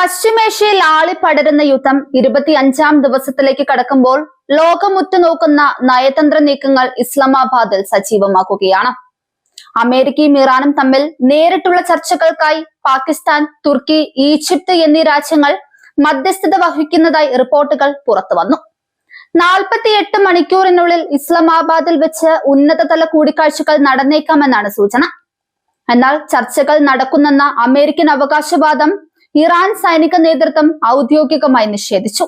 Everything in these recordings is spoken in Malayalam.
പശ്ചിമേഷ്യയിൽ ആളിപ്പടരുന്ന യുദ്ധം 25-ാം ദിവസത്തിലേക്ക് കടക്കുമ്പോൾ ലോകം ഉറ്റുനോക്കുന്ന നയതന്ത്ര നീക്കങ്ങൾ ഇസ്ലാമാബാദിൽ സജീവമാക്കുകയാണ്. അമേരിക്കയും ഇറാനും തമ്മിൽ നേരിട്ടുള്ള ചർച്ചകൾക്കായി പാകിസ്ഥാൻ, തുർക്കി, ഈജിപ്ത് എന്നീ രാജ്യങ്ങൾ മധ്യസ്ഥത വഹിക്കുന്നതായി റിപ്പോർട്ടുകൾ പുറത്തുവന്നു. 48 മണിക്കൂറിനുള്ളിൽ ഇസ്ലാമാബാദിൽ വെച്ച് ഉന്നതതല കൂടിക്കാഴ്ചകൾ നടന്നേക്കാമെന്നാണ് സൂചന. എന്നാൽ ചർച്ചകൾ നടക്കുന്നെന്ന അമേരിക്കൻ അവകാശവാദം ഇറാൻ സൈനിക നേതൃത്വം ഔദ്യോഗികമായി നിഷേധിച്ചു.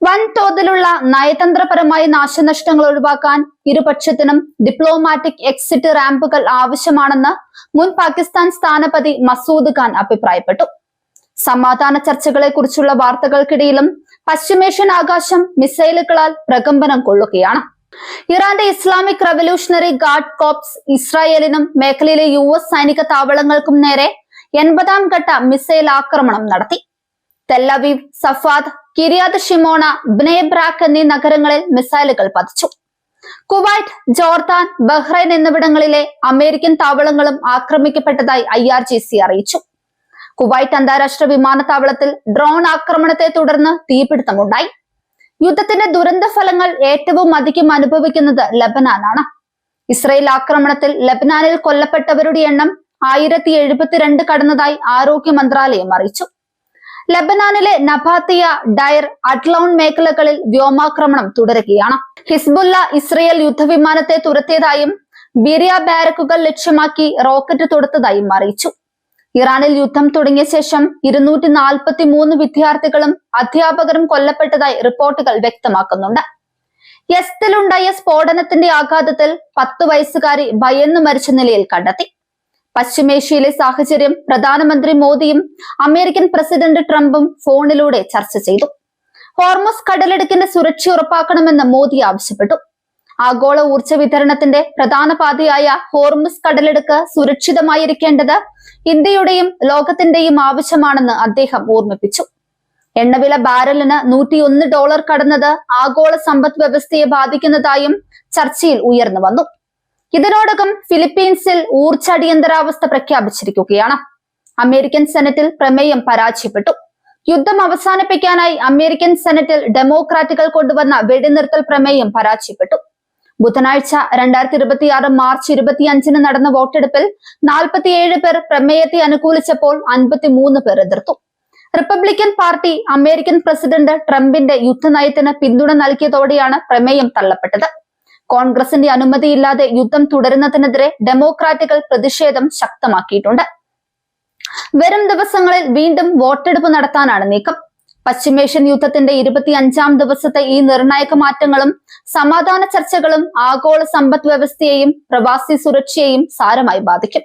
വൻതോതിലുള്ള നയതന്ത്രപരമായ നാശനഷ്ടങ്ങൾ ഒഴിവാക്കാൻ ഇരുപക്ഷത്തിനും ഡിപ്ലോമാറ്റിക് എക്സിറ്റ് റാമ്പുകൾ ആവശ്യമാണെന്ന് മുൻ പാകിസ്ഥാൻ സ്ഥാനപതി മസൂദ് ഖാൻ അഭിപ്രായപ്പെട്ടു. സമാധാന ചർച്ചകളെ കുറിച്ചുള്ള വാർത്തകൾക്കിടയിലും പശ്ചിമേഷ്യൻ ആകാശം മിസൈലുകളാൽ പ്രകമ്പനം കൊള്ളുകയാണ്. ഇറാന്റെ ഇസ്ലാമിക് റവല്യൂഷണറി ഗാർഡ് കോപ്സ് ഇസ്രായേലിനും മേഖലയിലെ US സൈനിക താവളങ്ങൾക്കും നേരെ 80-ാം ഘട്ട മിസൈൽ ആക്രമണം നടത്തി. തെല്ലവീവ്, സഫാദ്, കിരിയാത് ഷിമോണ, ബ്നെ ബ്രാക്ക് എന്നീ നഗരങ്ങളിൽ മിസൈലുകൾ പതിച്ചു. കുവൈറ്റ്, ജോർദാൻ, ബഹ്റൈൻ എന്നിവിടങ്ങളിലെ അമേരിക്കൻ താവളങ്ങളും ആക്രമിക്കപ്പെട്ടതായി IRGC അറിയിച്ചു. കുവൈറ്റ് അന്താരാഷ്ട്ര വിമാനത്താവളത്തിൽ ഡ്രോൺ ആക്രമണത്തെ തുടർന്ന് തീപിടുത്തമുണ്ടായി. യുദ്ധത്തിന്റെ ദുരന്ത ഫലങ്ങൾ ഏറ്റവും അധികം അനുഭവിക്കുന്നത് ലബനാനാണ്. ഇസ്രയേൽ ആക്രമണത്തിൽ ലബനാനിൽ കൊല്ലപ്പെട്ടവരുടെ എണ്ണം 1072 കടന്നതായി ആരോഗ്യ മന്ത്രാലയം അറിയിച്ചു. ലബനാനിലെ നബാത്തിയ, ഡയർ, അഡ്ലോൺ മേഖലകളിൽ വ്യോമാക്രമണം തുടരുകയാണ്. ഹിസ്ബുല്ല ഇസ്രയേൽ യുദ്ധവിമാനത്തെ തുരത്തിയതായും ബിരിയ ബാരക്കുകൾ ലക്ഷ്യമാക്കി റോക്കറ്റ് തൊടുത്തതായും അറിയിച്ചു. ഇറാനിൽ യുദ്ധം തുടങ്ങിയ ശേഷം 243 വിദ്യാർത്ഥികളും അധ്യാപകരും കൊല്ലപ്പെട്ടതായി റിപ്പോർട്ടുകൾ വ്യക്തമാക്കുന്നുണ്ട്. യസ്തിലുണ്ടായ സ്ഫോടനത്തിന്റെ ആഘാതത്തിൽ 10 വയസ്സുകാരി ഭയന്നു മരിച്ച നിലയിൽ കണ്ടെത്തി. പശ്ചിമേഷ്യയിലെ സാഹചര്യം പ്രധാനമന്ത്രി മോദിയും അമേരിക്കൻ പ്രസിഡന്റ് ട്രംപും ഫോണിലൂടെ ചർച്ച ചെയ്തു. ഹോർമുസ് കടലിടുക്കിന്റെ സുരക്ഷ ഉറപ്പാക്കണമെന്ന് മോദി ആവശ്യപ്പെട്ടു. ആഗോള ഊർജ്ജ വിതരണത്തിന്റെ പ്രധാന പാതയായ ഹോർമുസ് കടലിടുക്ക് സുരക്ഷിതമായിരിക്കേണ്ടത് ഇന്ത്യയുടെയും ലോകത്തിന്റെയും ആവശ്യമാണെന്ന് അദ്ദേഹം ഓർമ്മിപ്പിച്ചു. എണ്ണവില ബാരലിന് $101 കടന്നത് ആഗോള സമ്പദ് വ്യവസ്ഥയെ ബാധിക്കുന്നതായും ചർച്ചയിൽ ഉയർന്നു വന്നു. ഇതിനോടകം ഫിലിപ്പീൻസിൽ ഊർജ്ജ അടിയന്തരാവസ്ഥ പ്രഖ്യാപിച്ചിരിക്കുകയാണ്. അമേരിക്കൻ സെനറ്റിൽ പ്രമേയം പരാജയപ്പെട്ടു. യുദ്ധം അവസാനിപ്പിക്കാനായി അമേരിക്കൻ സെനറ്റിൽ ഡെമോക്രാറ്റുകൾ കൊണ്ടുവന്ന വെടിനിർത്തൽ പ്രമേയം പരാജയപ്പെട്ടു. ബുധനാഴ്ച 2026 മാർച്ച് 25-ന് നടന്ന വോട്ടെടുപ്പിൽ 47 പേർ പ്രമേയത്തെ അനുകൂലിച്ചപ്പോൾ 53 പേർ എതിർത്തു. റിപ്പബ്ലിക്കൻ പാർട്ടി അമേരിക്കൻ പ്രസിഡന്റ് ട്രംപിന്റെ യുദ്ധനയത്തിന് പിന്തുണ നൽകിയതോടെയാണ് പ്രമേയം തള്ളപ്പെട്ടത്. കോൺഗ്രസിന്റെ അനുമതിയില്ലാതെ യുദ്ധം തുടരുന്നതിനെതിരെ ഡെമോക്രാറ്റുകൾ പ്രതിഷേധം ശക്തമാക്കിയിട്ടുണ്ട്. വരും ദിവസങ്ങളിൽ വീണ്ടും വോട്ടെടുപ്പ് നടത്താനാണ് നീക്കം. പശ്ചിമേഷ്യൻ യുദ്ധത്തിന്റെ 25-ാം ദിവസത്തെ ഈ നിർണായക മാറ്റങ്ങളും സമാധാന ചർച്ചകളും ആഗോള സമ്പദ് വ്യവസ്ഥയെയും പ്രവാസി സുരക്ഷയെയും സാരമായി ബാധിക്കും.